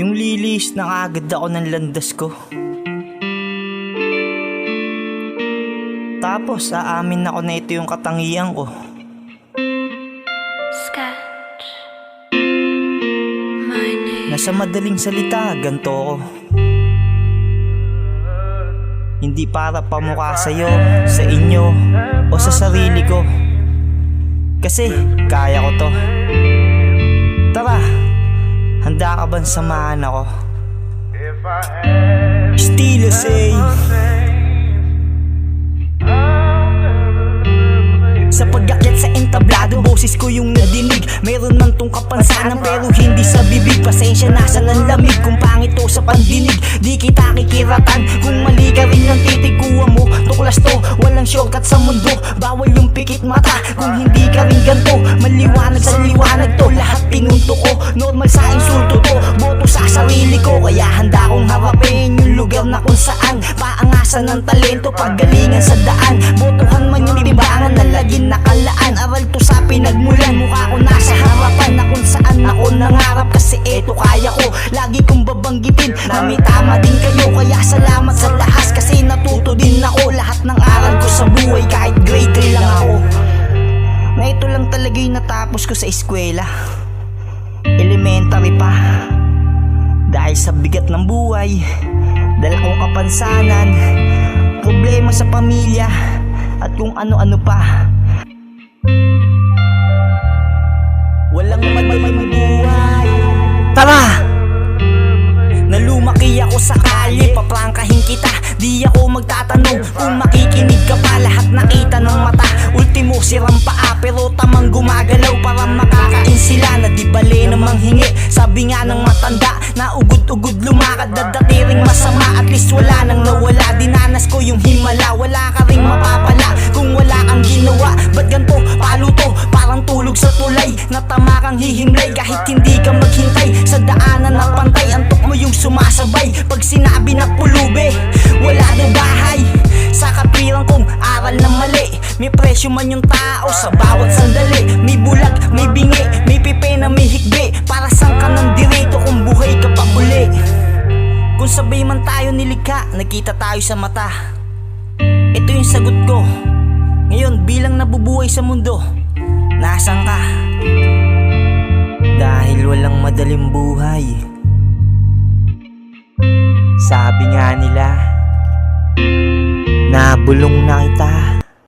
Yung lilis na agad ako ng landas ko. Tapos aamin ako na ito yung katangian ko. Sketch my name. Nasa madaling salita, ganto ko. Hindi para pamukha sa'yo, sa inyo, o sa sarili ko. Kasi kaya ko to. Tara, handa ka bang samahan ako? Estilo say sa pag-akyat sa entablado, boses ko yung nadinig. Meron man tong kapansanan pero hindi sa bibig. Pasensya na sa nanlamig kung pangit to sa pandinig. Di kita kikiratan kung mali ka rin ng titig. Kuha mo, tuklas to, walang shortcut sa mundo. Bawal yung pikit mata kung hindi ka rin ganto. Maliwanag sa liwanag to, lahat pinunto ko. Normal sa insulto to, boto sa sarili ko. Kaya handa kong harapin yung lugar na kung saan paangasan ng talento, paggalingan sa daan. Botohan man yung timbangan na laging nakalaan. Aral to sa pinagmulan, mukha ko nasa harapan na kung saan ako nangarap. Kasi eto kaya ko, lagi kong babanggitin na may tama din kayo. Kaya salamat sa lahas kasi natuto din ako. Lahat ng aral ko sa buhay kahit grade 3 lang ako. Na ito lang talaga yung natapos ko sa eskwela, elementary pa. Dahil sa bigat ng buhay, dala kong kapansanan, problema sa pamilya, at kung ano-ano pa. Walang buhay. Tara! Nalumaki ako sa kalye, paprangkahin kita. Di ako magtatanong kung makikinig ka pa. Lahat nakita ng mata, ultimo sirang paa. Pero tamang gumagalaw para makakain sila. Na di bale namang hingi, sabi nga ng matanda, na ugod-ugod lumakad, dadatiring masama. At least wala nang nawala, dinanas ko yung himala. Wala ka ring mapapala kung wala kang ginawa. Ba't ganto, palo to, parang tulog sa tulay. Natama kang hihimlay kahit hindi ka maghintay. Sa daanan na pantay, antok mo yung sumasabay. Pag sinabi na pulube, wala na bahay. Sa kapirang kong aral na mali, may presyo man yung tao sa bawat sandali. May bulag, may bingi, may pipe na may higbi. Para saan ka nang dirito kung buhay ka pa uli? Kung sabay man tayo nilikha, nakita tayo sa mata. Ito yung sagot ko ngayon bilang nabubuhay sa mundo. Nasaan ka? Dahil walang madaling buhay. Sabi nga nila, nabulong na kita.